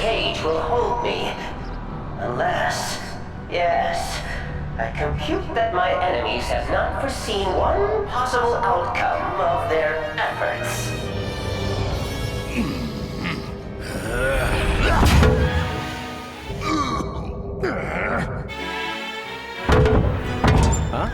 cage will hold me. Unless, yes, I compute that my enemies have not foreseen one possible outcome of their efforts. Huh?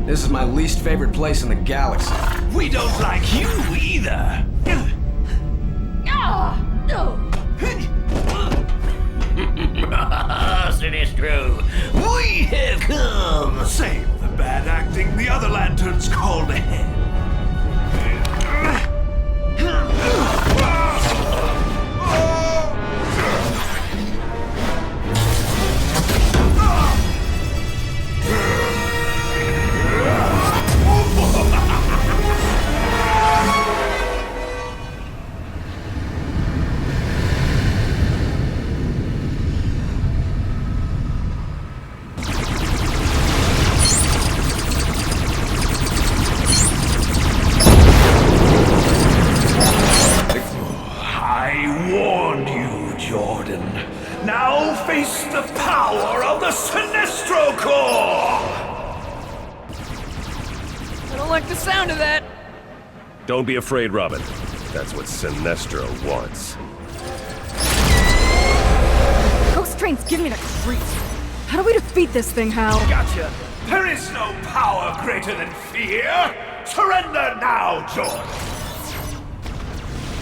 This is my least favorite place in the galaxy. We don't like you either. Sinistro, we have come! Save the bad acting. The other lanterns called ahead. Now face the power of the Sinestro Corps! I don't like the sound of that. Don't be afraid, Robin. That's what Sinestro wants. Ghost Train's giving me the creeps. How do we defeat this thing, Hal? Gotcha! There is no power greater than fear! Surrender now, Jordan!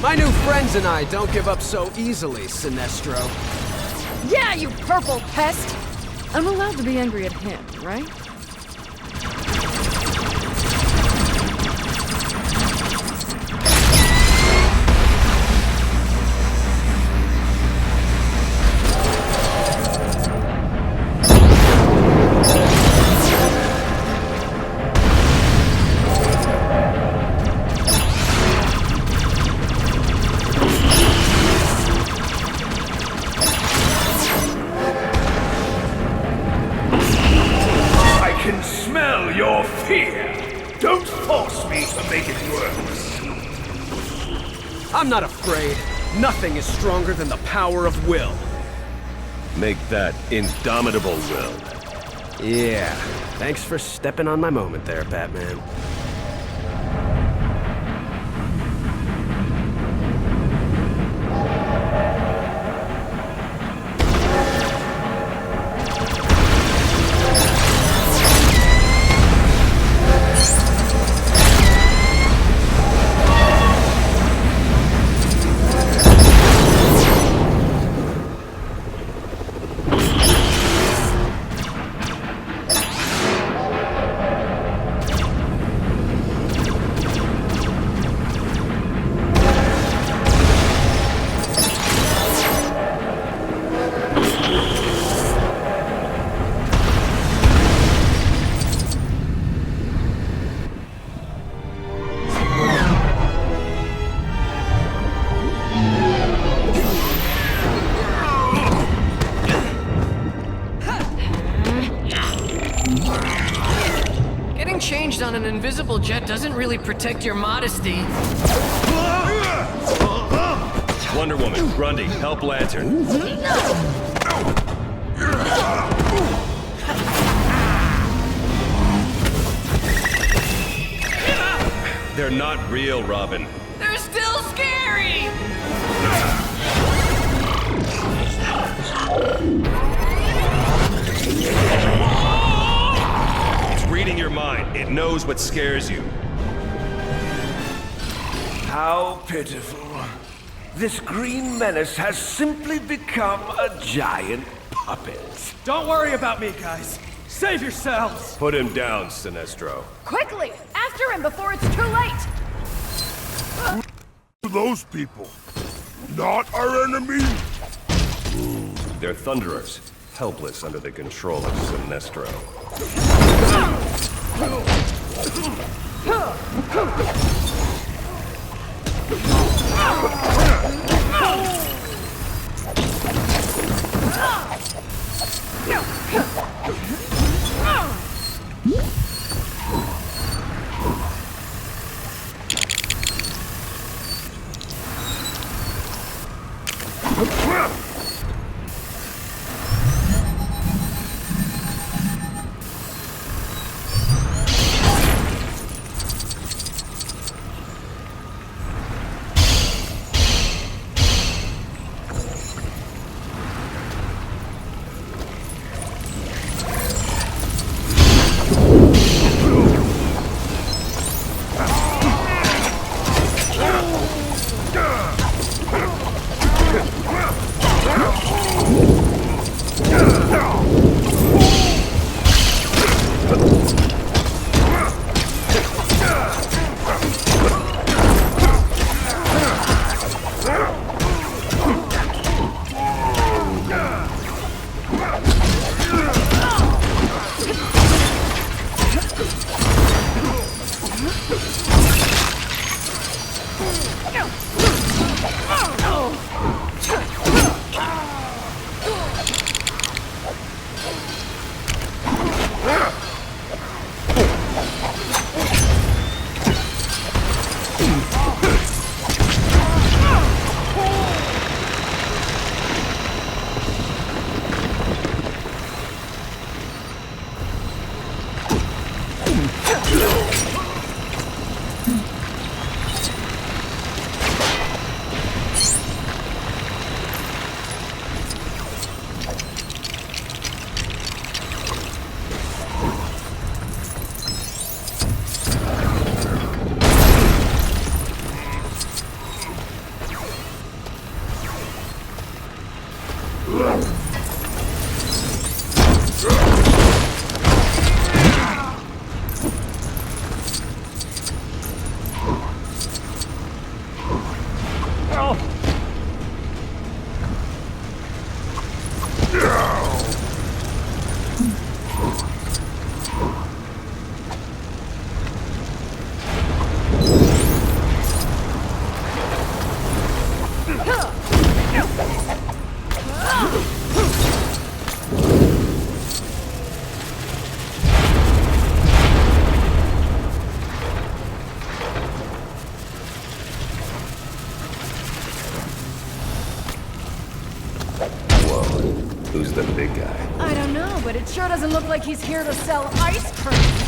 My new friends and I don't give up so easily, Sinestro. Yeah, you purple pest! I'm allowed to be angry at him, right? Your fear! Don't force me to make it worse! I'm not afraid. Nothing is stronger than the power of will. Make that indomitable will. Yeah. Thanks for stepping on my moment there, Batman. Changed on an invisible jet doesn't really protect your modesty. Wonder Woman, Grundy, help Lantern. They're not real, Robin. They're still scary! Reading your mind. It knows what scares you. How pitiful. This green menace has simply become a giant puppet. Don't worry about me, guys. Save yourselves! Put him down, Sinestro. Quickly! After him before it's too late! Those people, not our enemy. They're Thunderers, helpless under the control of Sinestro. Who's the big guy? I don't know, but it sure doesn't look like he's here to sell ice cream.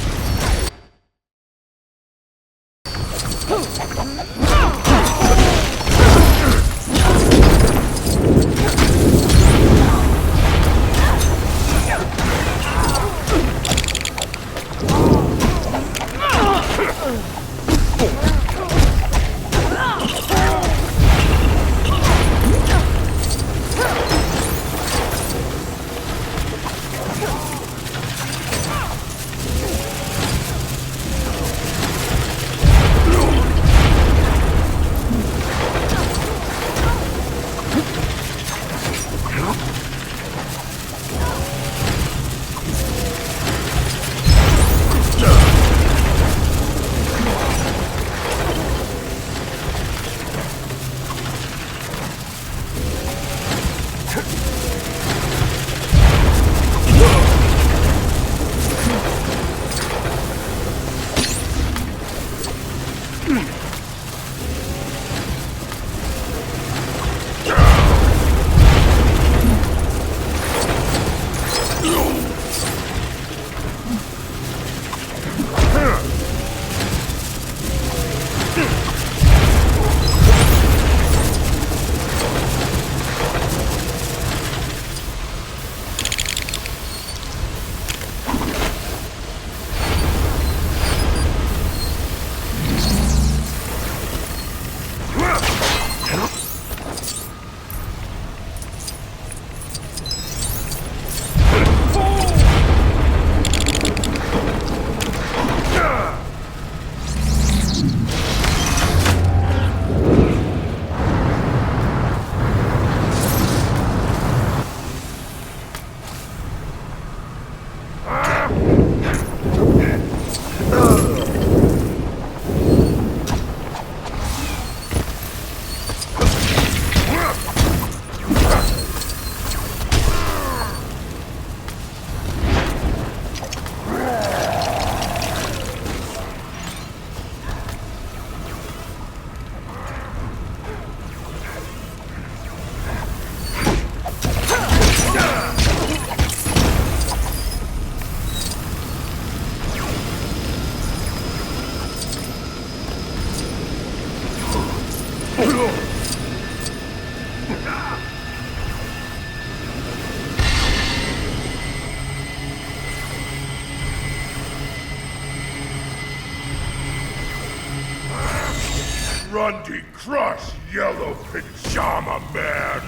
Grundy crush, Yellow Pajama Man!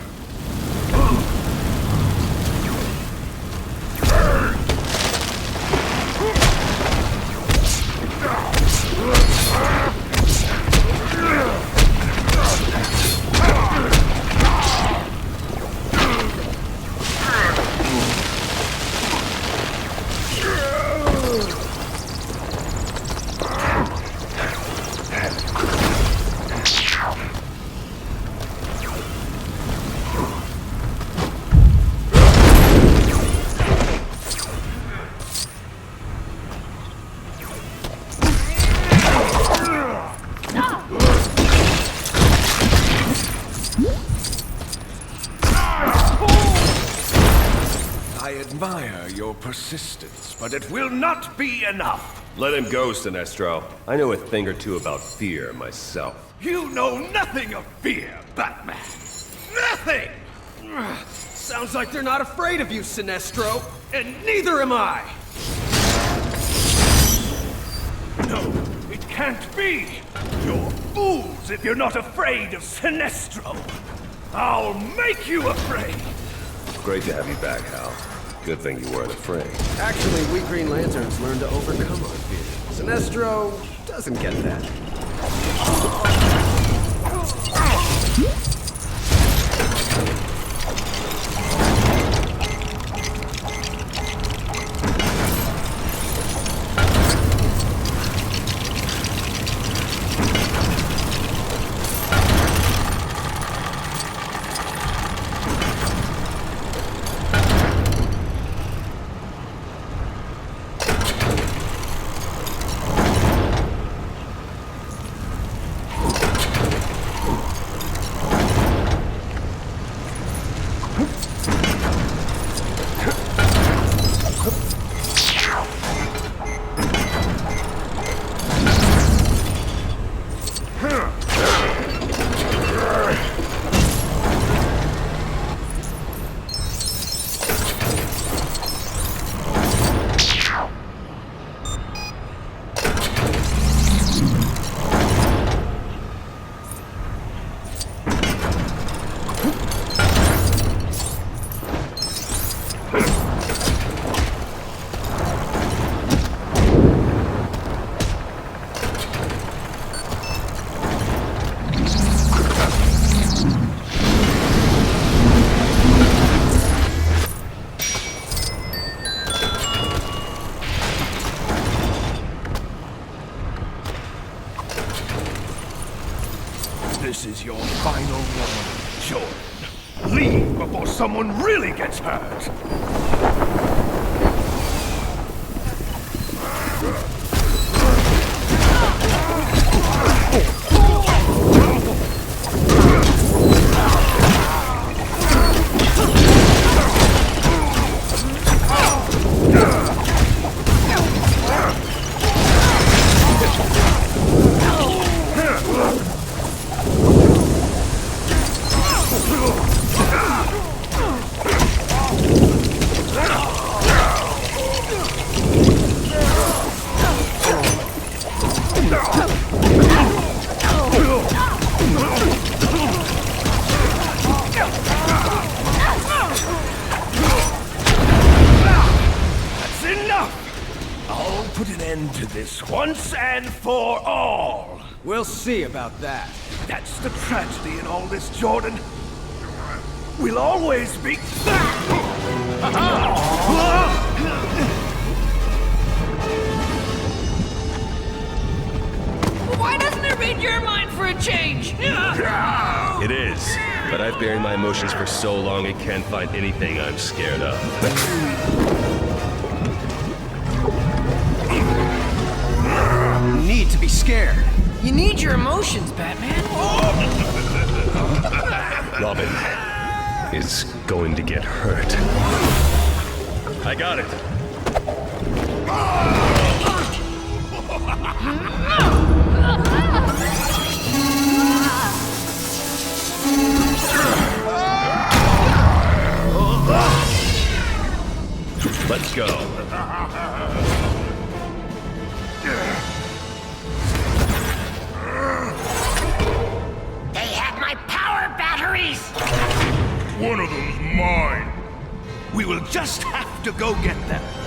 I admire your persistence, but it will not be enough. Let him go, Sinestro. I know a thing or two about fear myself. You know nothing of fear, Batman. Nothing! Sounds like they're not afraid of you, Sinestro. And neither am I! No, it can't be. You're fools if you're not afraid of Sinestro. I'll make you afraid. Great to have you back, Hal. Good thing you weren't afraid. Actually, we Green Lanterns learn to overcome our fear. Sinestro doesn't get that. This is your final warning, Jordan. Leave before someone really gets hurt. Put an end to this once and for all. We'll see about that. That's the tragedy in all this, Jordan. We'll always be... Why doesn't it read your mind for a change? It is, but I've buried my emotions for so long it can't find anything I'm scared of. You need to be scared. You need your emotions, Batman. Robin is going to get hurt. I got it. Let's go. We will just have to go get them.